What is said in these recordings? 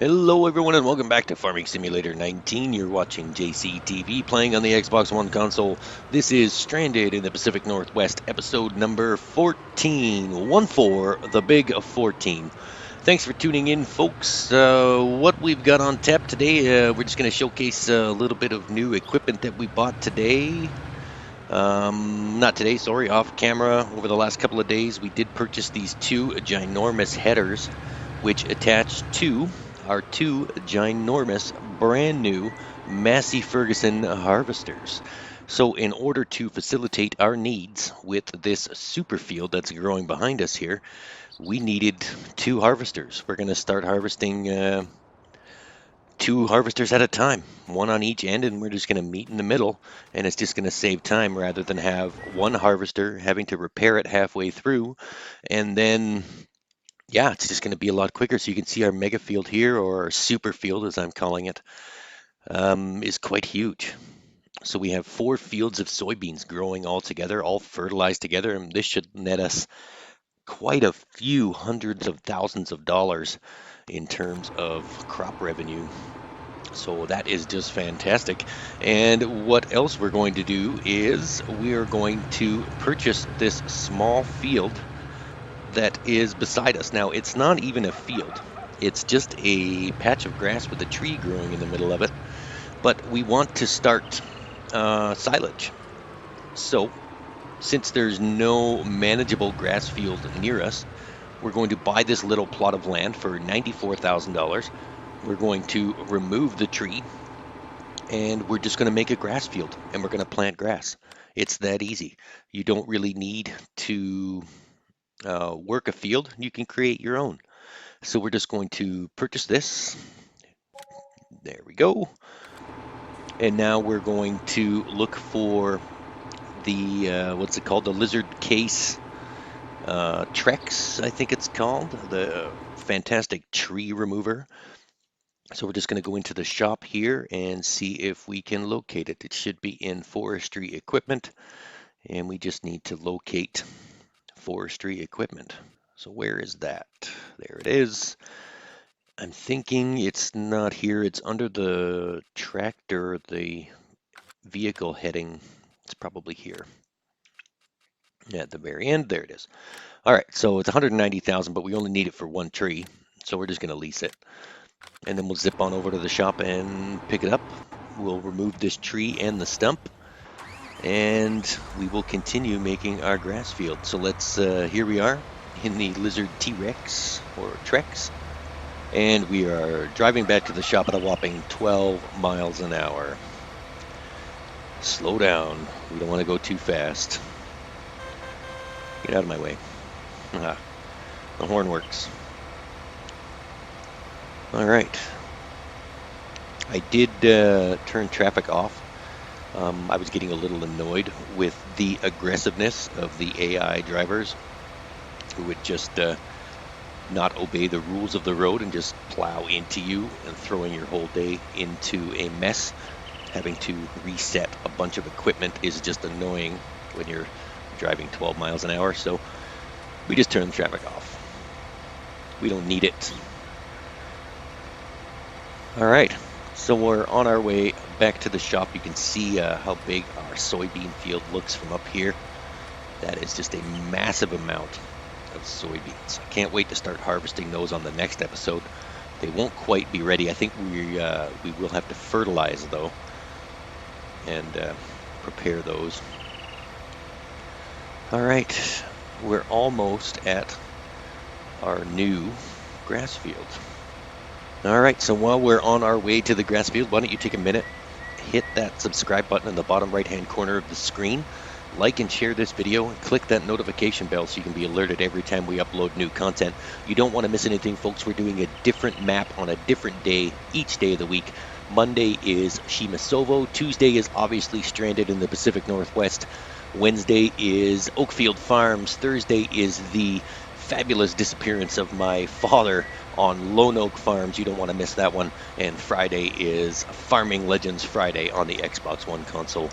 Hello everyone and welcome back to Farming Simulator 19. You're watching JCTV playing on the Xbox One console. This is Stranded in the Pacific Northwest, episode number 14. 1-4, the big 14. Thanks for tuning in, folks. What we've got on tap today, we're just going to showcase a little bit of new equipment that we bought today. Not today, sorry, off camera. Over the last couple of days, we did purchase these two ginormous headers, which attach to our two ginormous, brand new Massey Ferguson harvesters. So, in order to facilitate our needs with this super field that's growing behind us here, we needed two harvesters. We're going to start harvesting two harvesters at a time, one on each end, and we're just going to meet in the middle, and it's just going to save time rather than have one harvester having to repair it halfway through, and then yeah, it's just going to be a lot quicker. So you can see our mega field here, or our super field as I'm calling it, is quite huge. So we have 4 fields of soybeans growing all together, all fertilized together, and this should net us quite a few hundreds of thousands of dollars in terms of crop revenue. So that is just fantastic. And what else we're going to do is we are going to purchase this small field that is beside us. Now, it's not even a field. It's just a patch of grass with a tree growing in the middle of it. But we want to start silage. So, since there's no manageable grass field near us, we're going to buy this little plot of land for $94,000. We're going to remove the tree, and we're just going to make a grass field, and we're going to plant grass. It's that easy. You don't really need to work a field. You can create your own. So we're just going to purchase this. There we go. And now we're going to look for the, what's it called? The lizard case Trex, I think it's called. The fantastic tree remover. So we're just going to go into the shop here and see if we can locate it. It should be in forestry equipment, and we just need to locate forestry equipment. So where is that? There it is. I'm thinking it's not here. It's under the tractor, the vehicle heading. It's probably here. At the very end, there it is. All right, so it's 190,000, but we only need it for one tree. So we're just going to lease it. And then we'll zip on over to the shop and pick it up. We'll remove this tree and the stump, and we will continue making our grass field. So let's, here we are in the Lizard T-Rex, or Trex, and we are driving back to the shop at a whopping 12 miles an hour. Slow down. We don't want to go too fast. Get out of my way. Ah, the horn works. All right. I did turn traffic off. I was getting a little annoyed with the aggressiveness of the AI drivers who would just not obey the rules of the road and just plow into you and throwing your whole day into a mess. Having to reset a bunch of equipment is just annoying when you're driving 12 miles an hour. So we just turned the traffic off. We don't need it. All right, so we're on our way back to the shop. You can see how big our soybean field looks from up here. That is just a massive amount of soybeans. I can't wait to start harvesting those on the next episode. They won't quite be ready. I think we will have to fertilize though and prepare those. All right, we're almost at our new grass field. All right, so while we're on our way to the grass field, why don't you take a minute, hit that subscribe button in the bottom right-hand corner of the screen, like and share this video, and click that notification bell so you can be alerted every time we upload new content. You don't want to miss anything, folks. We're doing a different map on a different day each day of the week. Monday is Shimasovo. Tuesday is obviously Stranded in the Pacific Northwest. Wednesday is Oakfield Farms. Thursday is the fabulous disappearance of my father on Lone Oak Farms. You don't want to miss that one. And Friday is Farming Legends Friday on the Xbox One console.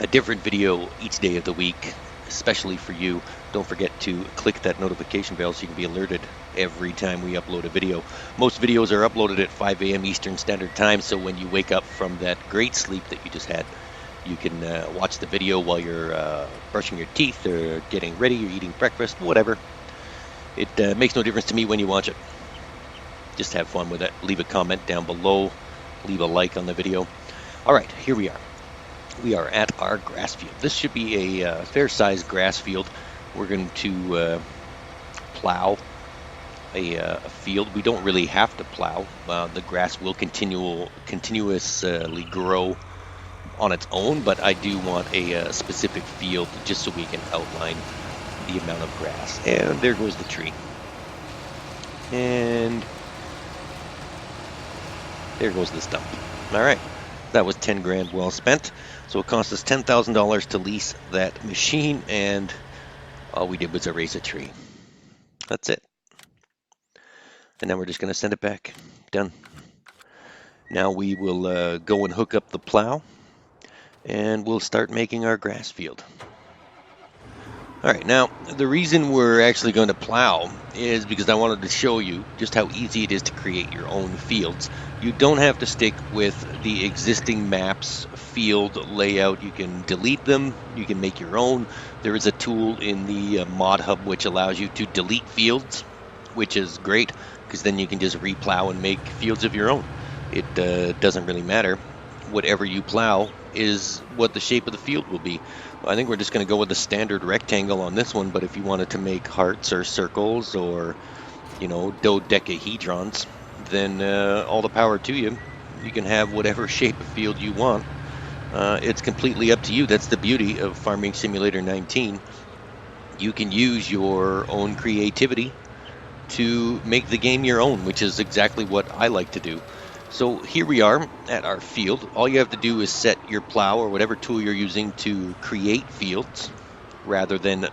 A different video each day of the week, especially for you. Don't forget to click that notification bell so you can be alerted every time we upload a video. Most videos are uploaded at 5 a.m. Eastern Standard Time, so when you wake up from that great sleep that you just had, you can watch the video while you're brushing your teeth or getting ready, you're eating breakfast, whatever. It makes no difference to me when you watch it. Just have fun with it. Leave a comment down below. Leave a like on the video. All right, here we are. We are at our grass field. This should be a fair-sized grass field. We're going to plow a field. We don't really have to plow. The grass will continuously grow on its own, but I do want a specific field just so we can outline the amount of grass. And there goes the tree. And there goes the stump. All right, that was 10 grand well spent. So it cost us $10,000 to lease that machine, and all we did was erase a tree. That's it. And now we're just going to send it back. Done. Now we will go and hook up the plow, and we'll start making our grass field. All right, now the reason we're actually going to plow is because I wanted to show you just how easy it is to create your own fields. You don't have to stick with the existing maps field layout. You can delete them, you can make your own. There is a tool in the mod hub which allows you to delete fields, which is great because then you can just replow and make fields of your own. It doesn't really matter. Whatever you plow is what the shape of the field will be. I think we're just going to go with the standard rectangle on this one, but if you wanted to make hearts or circles or, you know, dodecahedrons, then all the power to you. You can have whatever shape of field you want. It's completely up to you. That's the beauty of Farming Simulator 19. You can use your own creativity to make the game your own, which is exactly what I like to do. So here we are at our field. All you have to do is set your plow or whatever tool you're using to create fields rather than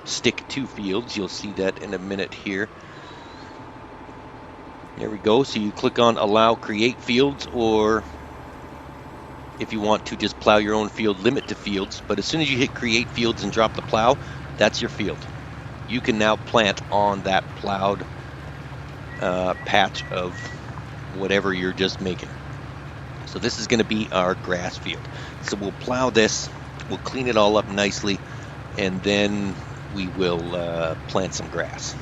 stick to fields. You'll see that in a minute here. There we go. So you click on Allow Create Fields, or if you want to just plow your own field, limit to fields. But as soon as you hit Create Fields and drop the plow, that's your field. You can now plant on that plowed patch of whatever you're just making. So this is going to be our grass field. So we'll plow this, we'll clean it all up nicely, and then we will plant some grass.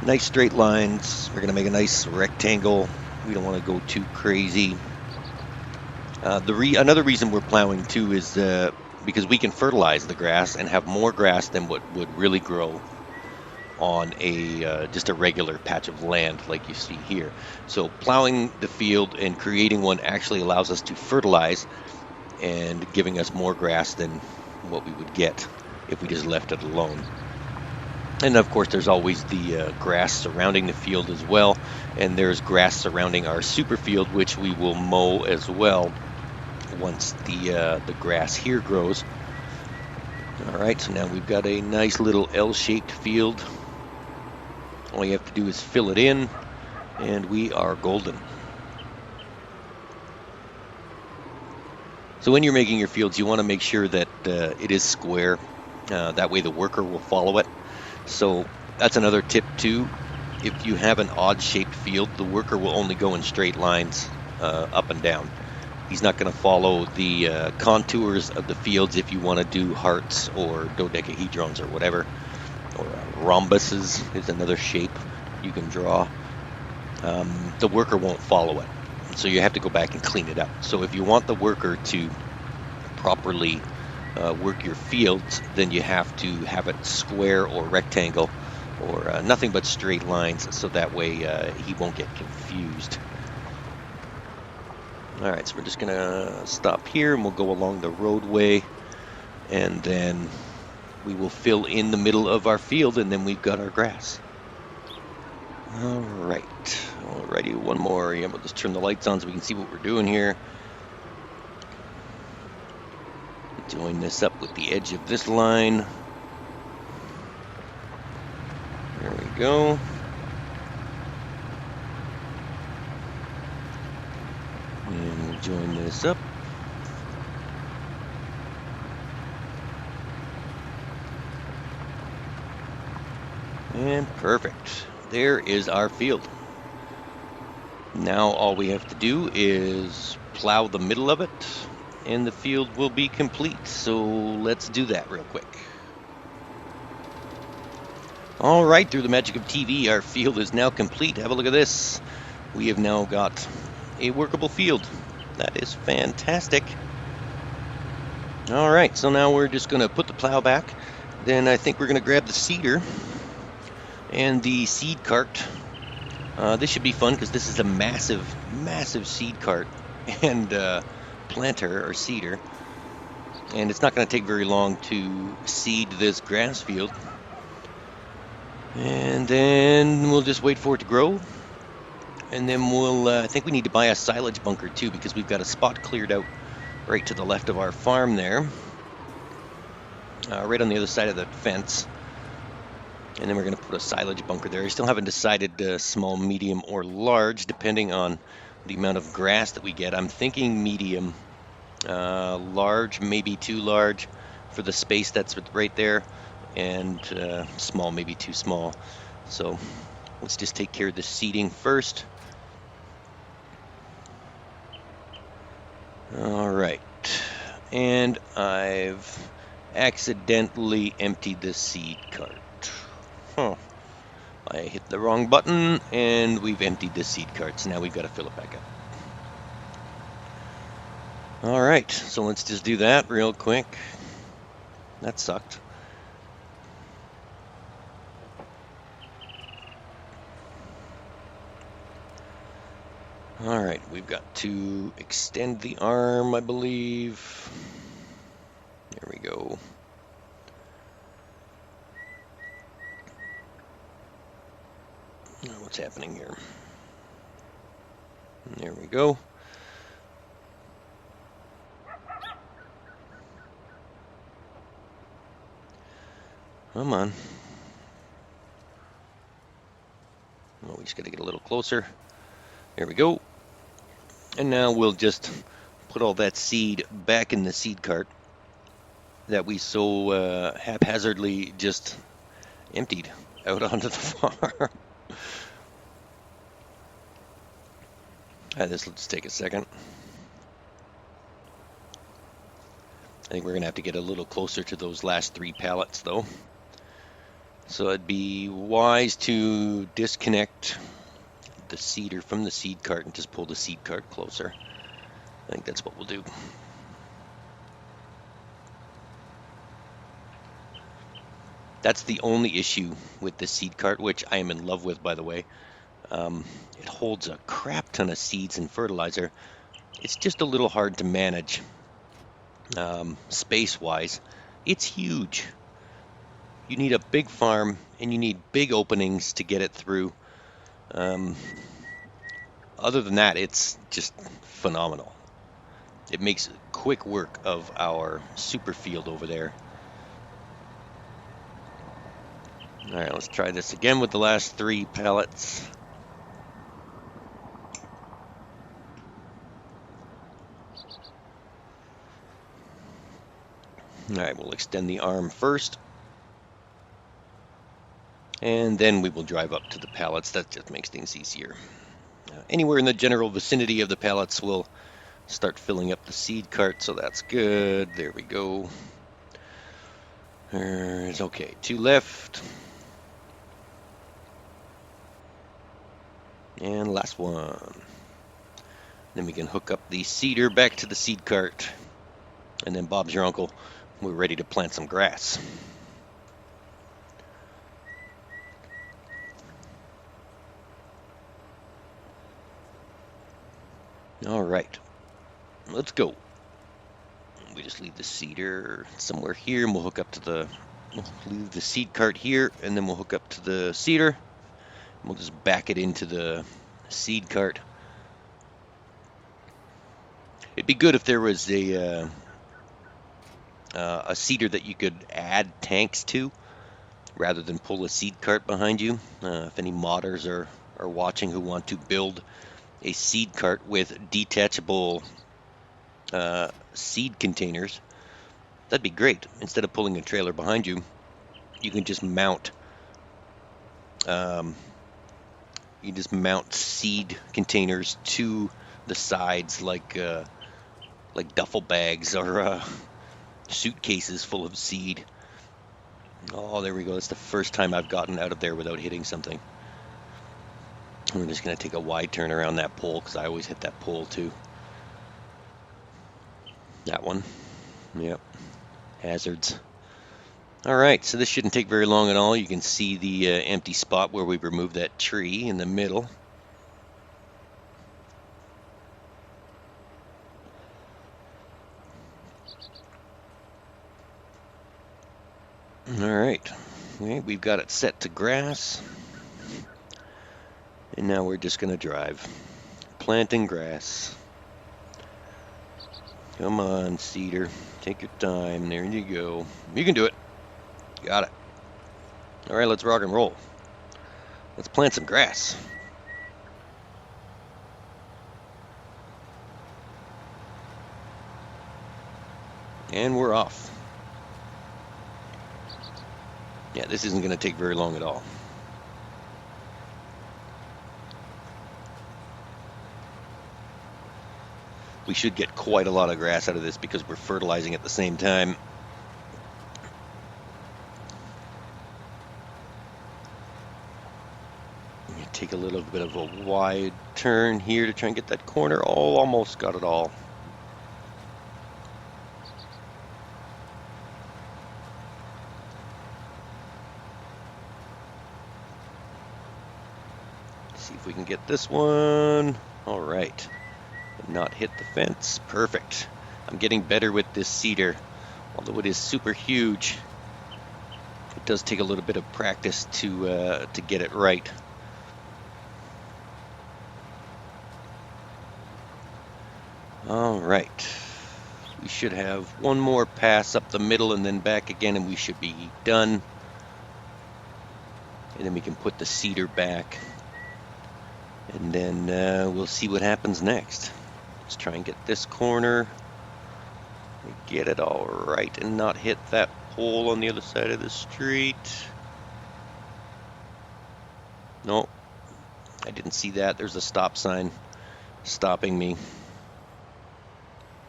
Nice straight lines. We're going to make a nice rectangle. We don't want to go too crazy. Another reason we're plowing too is because we can fertilize the grass and have more grass than what would really grow on just a regular patch of land like you see here. So plowing the field and creating one actually allows us to fertilize and giving us more grass than what we would get if we just left it alone. And of course there's always the grass surrounding the field as well, and there's grass surrounding our super field, which we will mow as well once the grass here grows. All right, so now we've got a nice little L-shaped field. All you have to do is fill it in, and we are golden. So when you're making your fields, you want to make sure that it is square. That way the worker will follow it. So that's another tip too. If you have an odd-shaped field, the worker will only go in straight lines up and down. He's not going to follow the contours of the fields if you want to do hearts or dodecahedrons or whatever. Or rhombuses is another shape you can draw. The worker won't follow it, so you have to go back and clean it up. So if you want the worker to properly work your fields, then you have to have it square or rectangle or nothing but straight lines, so that way he won't get confused. All right, so we're just gonna stop here and we'll go along the roadway, and then we will fill in the middle of our field, and then we've got our grass. All right, alrighty, one more. Yeah, we'll just turn the lights on so we can see what we're doing here. Join this up with the edge of this line. There we go. And we'll join this up. And perfect. There is our field. Now all we have to do is plow the middle of it, and the field will be complete. So let's do that real quick. All right, through the magic of TV, our field is now complete. Have a look at this. We have now got a workable field. That is fantastic. All right, so now we're just going to put the plow back. Then I think we're going to grab the seeder and the seed cart. This should be fun because this is a massive, massive seed cart and planter or seeder. And it's not going to take very long to seed this grass field. And then we'll just wait for it to grow. And then we'll, I think we need to buy a silage bunker too, because we've got a spot cleared out right to the left of our farm there. Right on the other side of the fence. And then we're going to put a silage bunker there. I still haven't decided small, medium, or large, depending on the amount of grass that we get. I'm thinking medium. Large, maybe too large for the space that's right there. And small, maybe too small. So let's just take care of the seeding first. All right. And I've accidentally emptied the seed cart. Huh. I hit the wrong button, and we've emptied the seed cart. So now we've got to fill it back up. All right, so let's just do that real quick. That sucked. All right, we've got to extend the arm, I believe. There we go. What's happening here? There we go. Come on. Oh, we just got to get a little closer. There we go. And now we'll just put all that seed back in the seed cart that we so haphazardly just emptied out onto the farm. This will just take a second. I think we're going to have to get a little closer to those last 3 pallets, though. So it'd be wise to disconnect the seeder from the seed cart and just pull the seed cart closer. I think that's what we'll do. That's the only issue with the seed cart, which I am in love with, by the way. It holds a crap ton of seeds and fertilizer. It's just a little hard to manage space-wise. It's huge. You need a big farm, and you need big openings to get it through. Other than that, it's just phenomenal. It makes quick work of our super field over there. All right, let's try this again with the last 3 pallets. All right, we'll extend the arm first. And then we will drive up to the pallets. That just makes things easier. Anywhere in the general vicinity of the pallets will start filling up the seed cart, so that's good. There we go. There's okay. 2 left. And last one. Then we can hook up the seeder back to the seed cart. And then Bob's your uncle. We're ready to plant some grass. All right, let's go. We just leave the seeder somewhere here, and we'll hook up to we'll leave the seed cart here, and then we'll hook up to the seeder. We'll just back it into the seed cart. It'd be good if there was a seeder that you could add tanks to, rather than pull a seed cart behind you. If any modders are watching who want to build a seed cart with detachable seed containers, that'd be great. Instead of pulling a trailer behind you, you can just mount You just mount seed containers to the sides like duffel bags or suitcases full of seed. Oh, there we go. That's the first time I've gotten out of there without hitting something. I'm just going to take a wide turn around that pole because I always hit that pole too. That one. Yep. Hazards. All right, so this shouldn't take very long at all. You can see the empty spot where we removed that tree in the middle. All right, we've got it set to grass. And now we're just going to drive. Planting grass. Come on, Cedar. Take your time. There you go. You can do it. Got it. All right, let's rock and roll. Let's plant some grass. And we're off. Yeah, this isn't going to take very long at all. We should get quite a lot of grass out of this because we're fertilizing at the same time. Take a little bit of a wide turn here to try and get that corner. Oh, almost got it all. See if we can get this one. All right. And not hit the fence. Perfect. I'm getting better with this cedar. Although it is super huge, it does take a little bit of practice to get it right. All right. We should have one more pass up the middle and then back again, and we should be done. And then we can put the cedar back. And then we'll see what happens next. Let's try and get this corner. Get it all right and not hit that pole on the other side of the street. No, I didn't see that. There's a stop sign stopping me.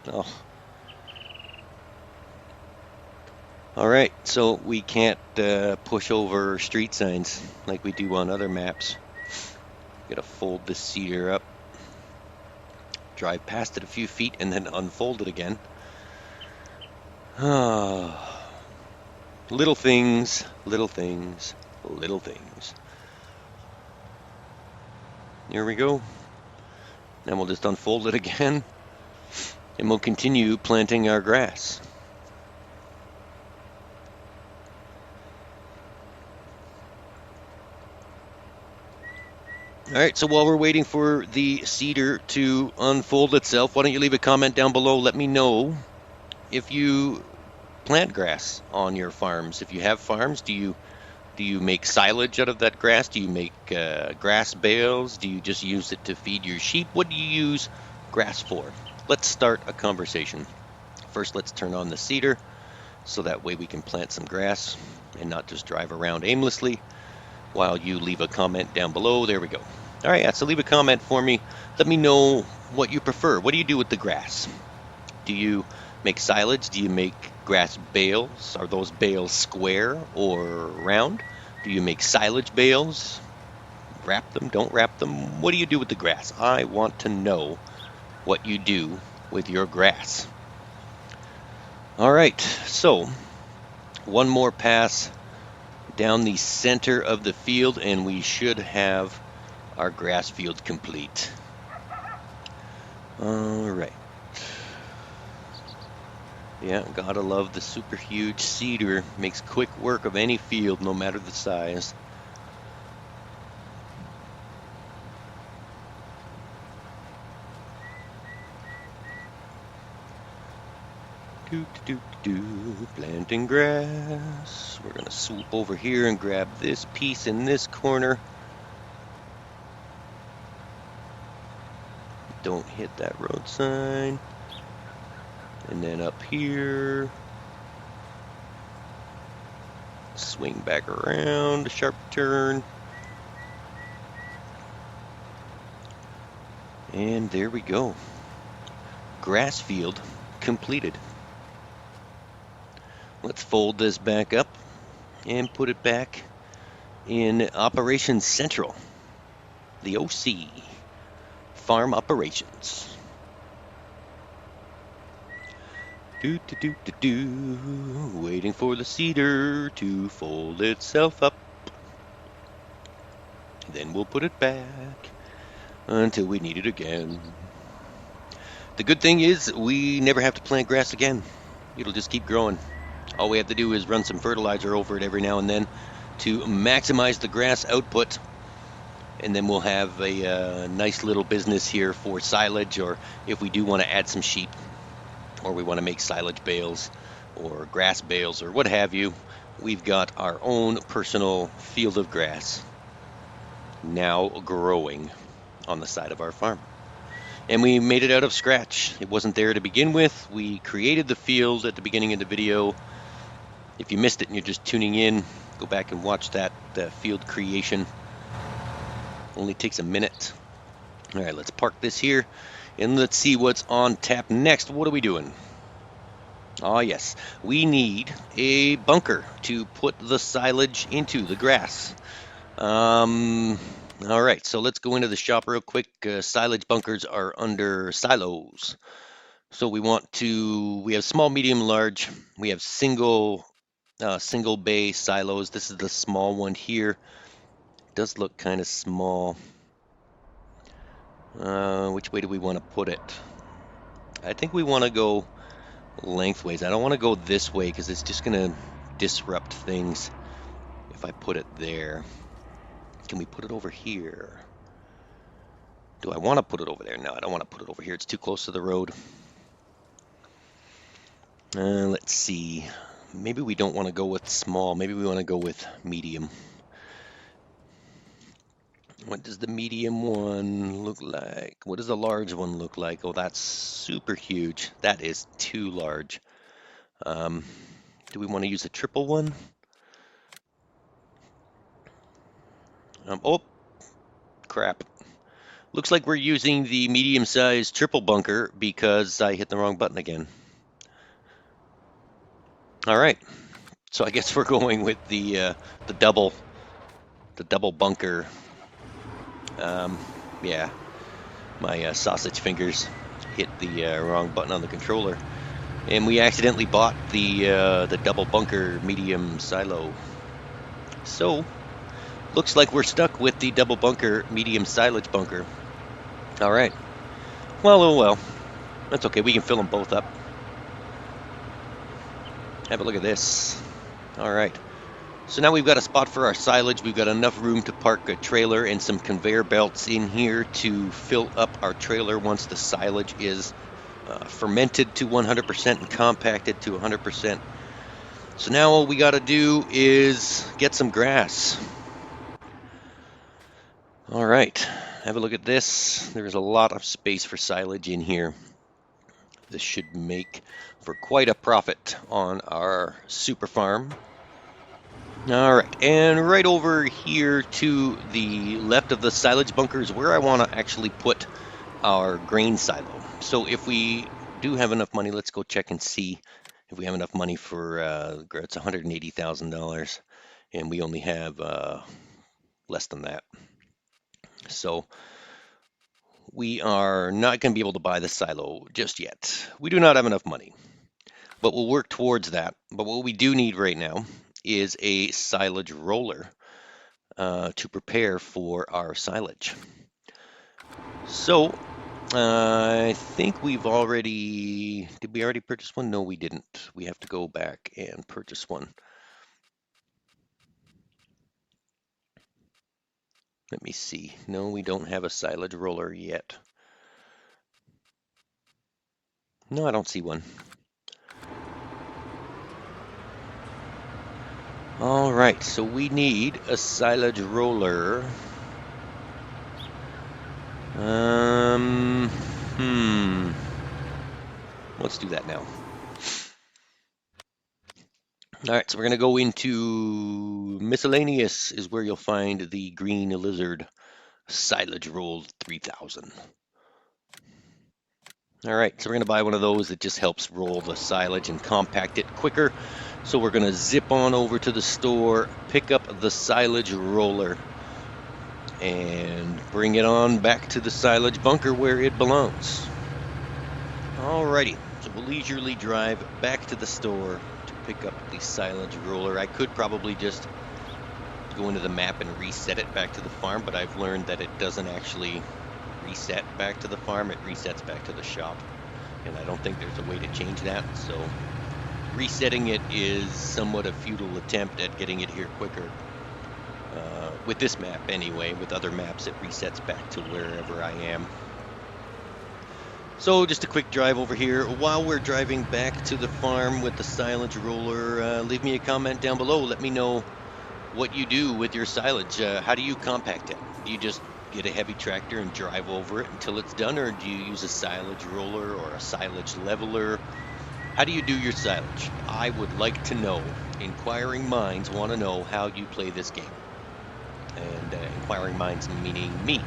Oh. All right, so we can't push over street signs like we do on other maps. Gotta fold this cedar up, drive past it a few feet, and then unfold it again. Little things, little things, little things. Here we go. Then we'll just unfold it again, and we'll continue planting our grass. All right, so while we're waiting for the cedar to unfold itself, why don't you leave a comment down below? Let me know if you plant grass on your farms. If you have farms, do you make silage out of that grass? Do you make grass bales? Do you just use it to feed your sheep? What do you use grass for? Let's start a conversation. First, let's turn on the cedar so that way we can plant some grass and not just drive around aimlessly while you leave a comment down below. There we go. All right, so leave a comment for me. Let me know what you prefer. What do you do with the grass? Do you make silage? Do you make grass bales? Are those bales square or round? Do you make silage bales? Wrap them? Don't wrap them? What do you do with the grass? I want to know what you do with your grass. All right, so one more pass down the center of the field, and we should have our grass field complete. All right. Yeah, gotta love the super huge cedar. Makes quick work of any field, no matter the size. Planting grass. We're gonna swoop over here and grab this piece in this corner. Don't hit that road sign. And then up here, swing back around, a sharp turn, And there we go. Grass field completed. Let's fold this back up and put it back in Operations Central, the OC, Farm Operations. Waiting for the cedar to fold itself up. Then we'll put it back until we need it again. The good thing is we never have to plant grass again. It'll just keep growing. All we have to do is run some fertilizer over it every now and then to maximize the grass output. And then we'll have a nice little business here for silage, or if we do want to add some sheep, or we want to make silage bales or grass bales or what have you, we've got our own personal field of grass now growing on the side of our farm. And we made it out of scratch. It wasn't there to begin with. We created the field at the beginning of the video. If you missed it and you're just tuning in, go back and watch that field creation. Only takes a minute. All right, let's park this here and let's see what's on tap next. What are we doing? Oh, yes, we need a bunker to put the silage into the grass. All right, so let's go into the shop real quick. Silage bunkers are under silos. So we have small, medium, large. We have single bay silos. This is the small one here. It does look kind of small. Which way do we want to put it? I think we want to go lengthways. I don't want to go this way because it's just going to disrupt things if I put it there. Can we put it over here? Do I want to put it over there? No, I don't want to put it over here. It's too close to the road. Let's see. Maybe we don't want to go with small. Maybe we want to go with medium. What does the medium one look like? What does the large one look like? Oh, that's super huge. That is too large. Do we want to use a triple one? Oh, crap. Looks like we're using the medium-sized triple bunker because I hit the wrong button again. All right, so I guess we're going with the double bunker. Yeah, my sausage fingers hit the wrong button on the controller, and we accidentally bought the double bunker medium silo. So looks like we're stuck with the double bunker medium silage bunker. All right. Well, oh well. That's okay. We can fill them both up. Have a look at this. All right. So now we've got a spot for our silage. We've got enough room to park a trailer and some conveyor belts in here to fill up our trailer once the silage is fermented to 100% and compacted to 100%. So now all we got to do is get some grass. All right. Have a look at this. There's a lot of space for silage in here. This should make for quite a profit on our super farm. All right, and right over here to the left of the silage bunker is where I want to actually put our grain silo. So if we do have enough money, let's go check and see if we have enough money for it's $180,000, and we only have less than that. So we are not going to be able to buy the silo just yet. We do not have enough money, but we'll work towards that. But what we do need right now is a silage roller to prepare for our silage. So I think did we already purchase one? No, we didn't. We have to go back and purchase one. Let me see. No, we don't have a silage roller yet. No, I don't see one. All right, so we need a silage roller. Let's do that now. All right, so we're going to go into miscellaneous is where you'll find the green lizard silage roll 3000. All right, so we're going to buy one of those that just helps roll the silage and compact it quicker. So we're going to zip on over to the store, pick up the silage roller, and bring it on back to the silage bunker where it belongs. Alrighty, so we'll leisurely drive back to the store to pick up the silage roller. I could probably just go into the map and reset it back to the farm, but I've learned that it doesn't actually reset back to the farm, it resets back to the shop. And I don't think there's a way to change that, so resetting it is somewhat a futile attempt at getting it here quicker. With this map anyway, with other maps it resets back to wherever I am. So just a quick drive over here. While we're driving back to the farm with the silage roller, leave me a comment down below. Let me know what you do with your silage. How do you compact it? Do you just get a heavy tractor and drive over it until it's done, or do you use a silage roller or a silage leveler? How do you do your silage? I would like to know. Inquiring minds want to know how you play this game. And inquiring minds meaning me.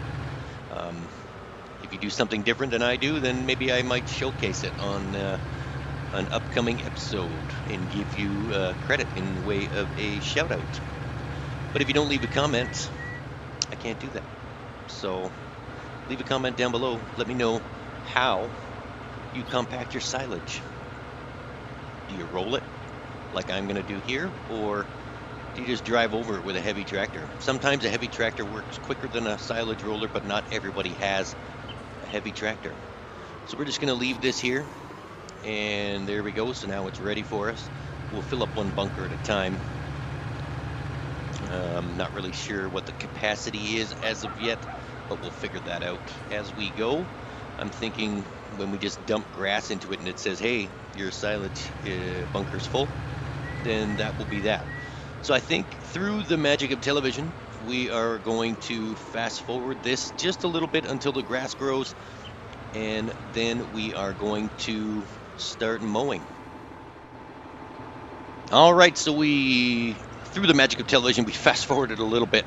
If you do something different than I do, then maybe I might showcase it on an upcoming episode and give you credit in the way of a shout out. But if you don't leave a comment, I can't do that. So leave a comment down below. Let me know how you compact your silage. Do you roll it like I'm going to do here, or do you just drive over it with a heavy tractor? Sometimes a heavy tractor works quicker than a silage roller, but not everybody has a heavy tractor. So we're just going to leave this here, and there we go. So now it's ready for us. We'll fill up one bunker at a time. Not really sure what the capacity is as of yet, but we'll figure that out as we go. I'm thinking when we just dump grass into it and it says, hey, your silage bunker's full, then that will be that. So I think through the magic of television, we are going to fast forward this just a little bit until the grass grows, and then we are going to start mowing. All right, so through the magic of television, we fast forwarded a little bit.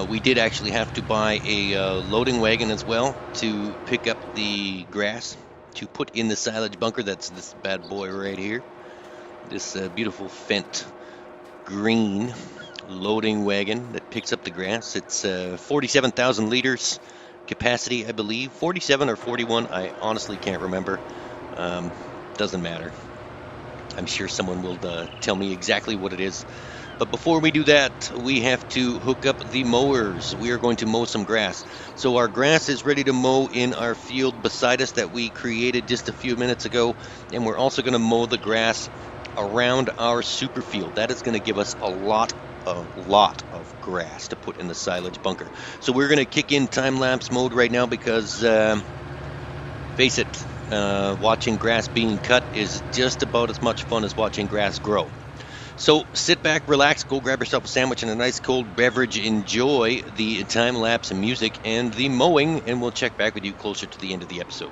We did actually have to buy a loading wagon as well to pick up the grass to put in the silage bunker. That's this bad boy right here. This beautiful Fendt green loading wagon that picks up the grass. It's 47,000 liters capacity, I believe. 47 or 41, I honestly can't remember. Doesn't matter. I'm sure someone will tell me exactly what it is. But before we do that, we have to hook up the mowers. We are going to mow some grass. So our grass is ready to mow in our field beside us that we created just a few minutes ago. And we're also going to mow the grass around our super field. That is going to give us a lot of grass to put in the silage bunker. So we're going to kick in time-lapse mode right now because, face it, watching grass being cut is just about as much fun as watching grass grow. So sit back, relax, go grab yourself a sandwich and a nice cold beverage. Enjoy the time-lapse music and the mowing, and we'll check back with you closer to the end of the episode.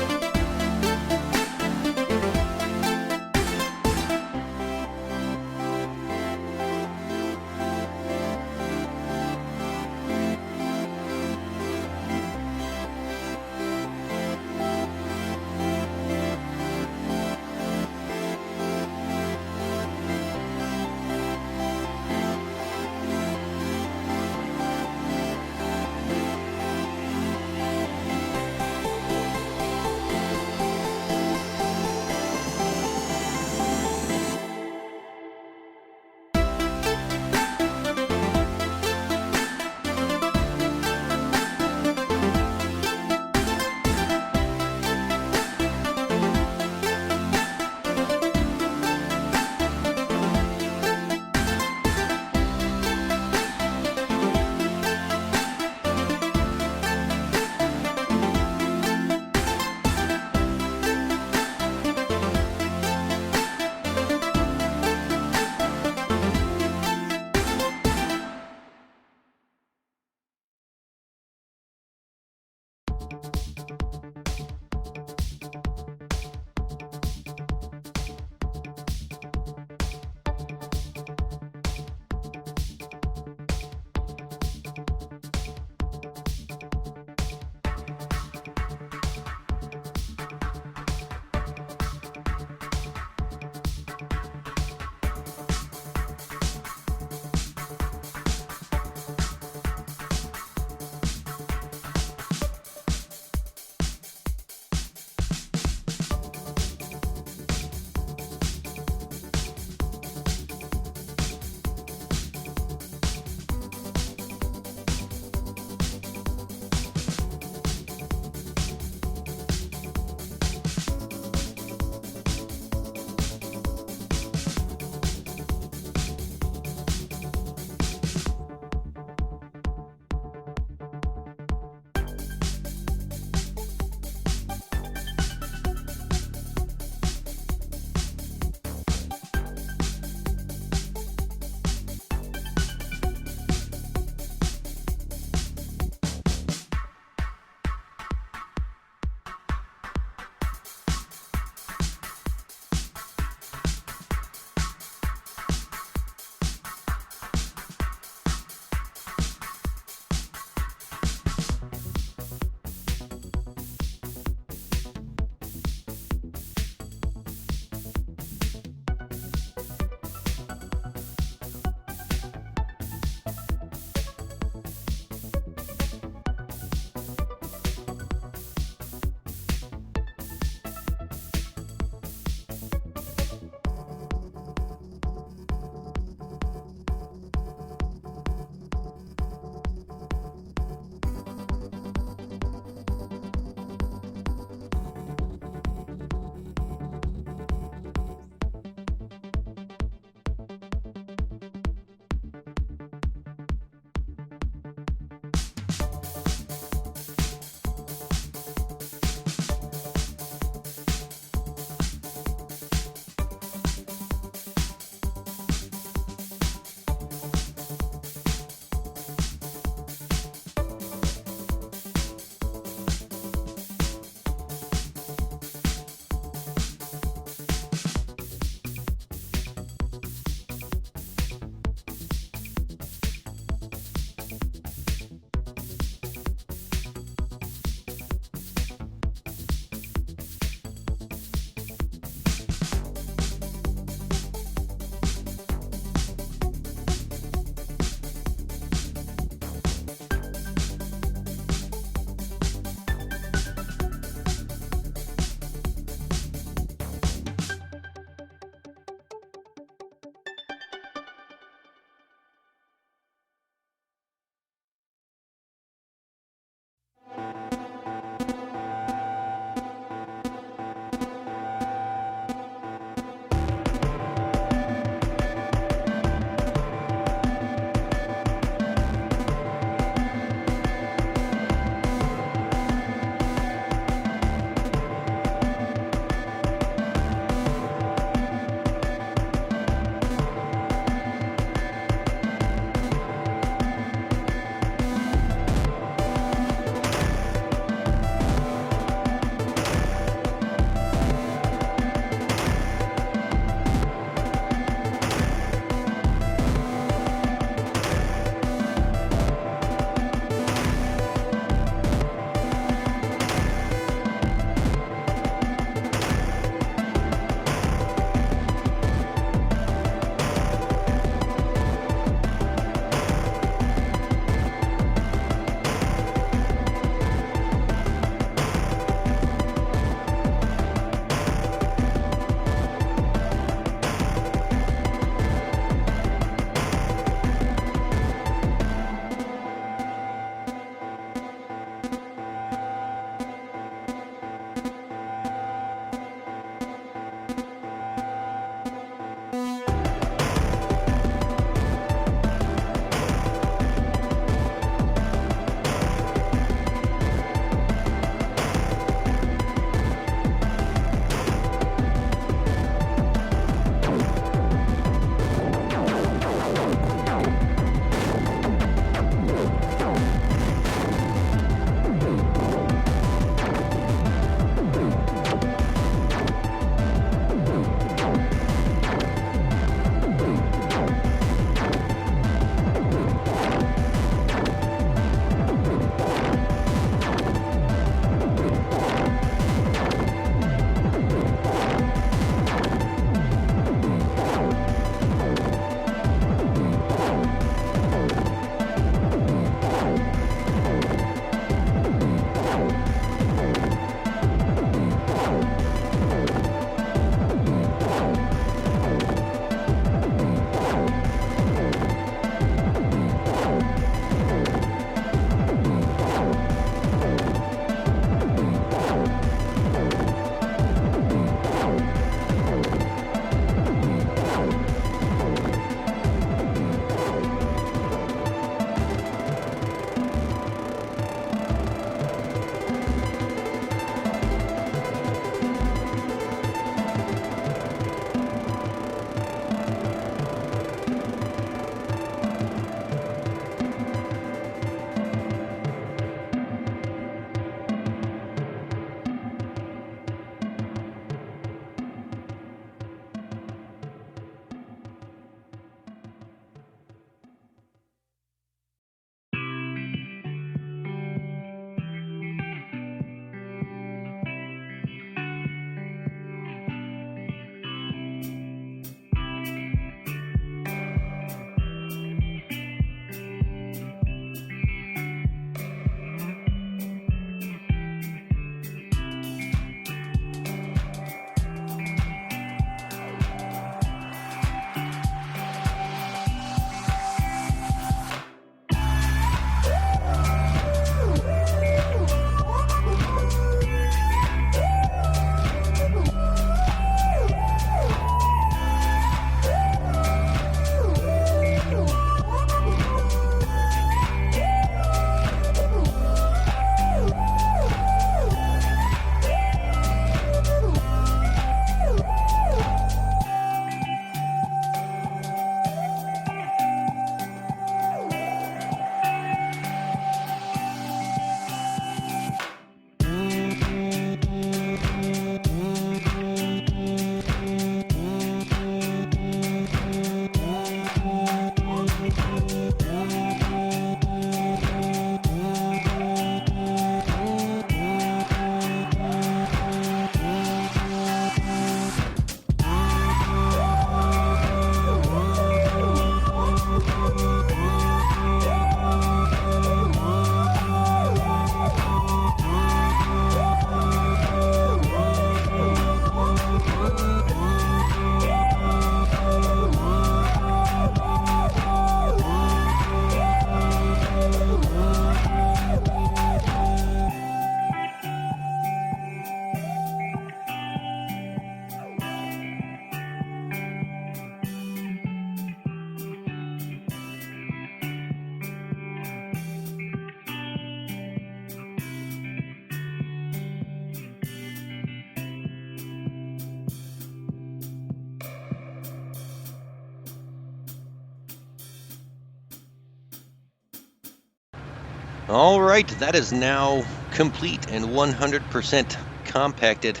All right, that is now complete and 100% compacted.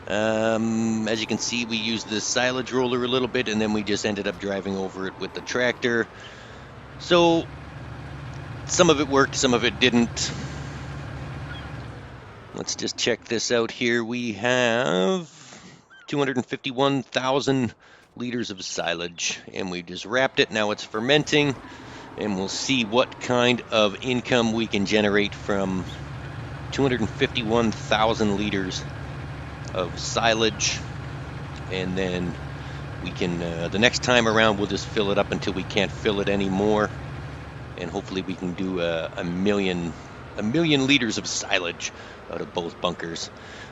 As you can see, we used the silage roller a little bit, and then we just ended up driving over it with the tractor. So some of it worked, some of it didn't. Let's just check this out here. We have 251,000 liters of silage, and we just wrapped it. Now it's fermenting, and we'll see what kind of income we can generate from 251,000 liters of silage. And then we can, the next time around, we'll just fill it up until we can't fill it anymore. And hopefully we can do a million liters of silage out of both bunkers.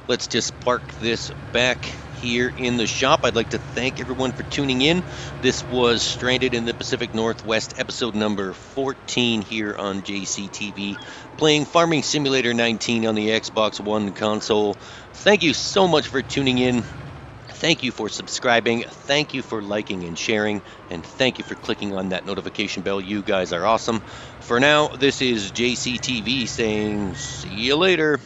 Let's just park this back here in the shop. I'd like to thank everyone for tuning in. This was Stranded in the Pacific Northwest, episode number 14 here on JCTV, playing Farming Simulator 19 on the Xbox One console. Thank you so much for tuning in. Thank you for subscribing, thank you for liking and sharing, and thank you for clicking on that notification bell. You guys are awesome. For now, this is JCTV saying see you later.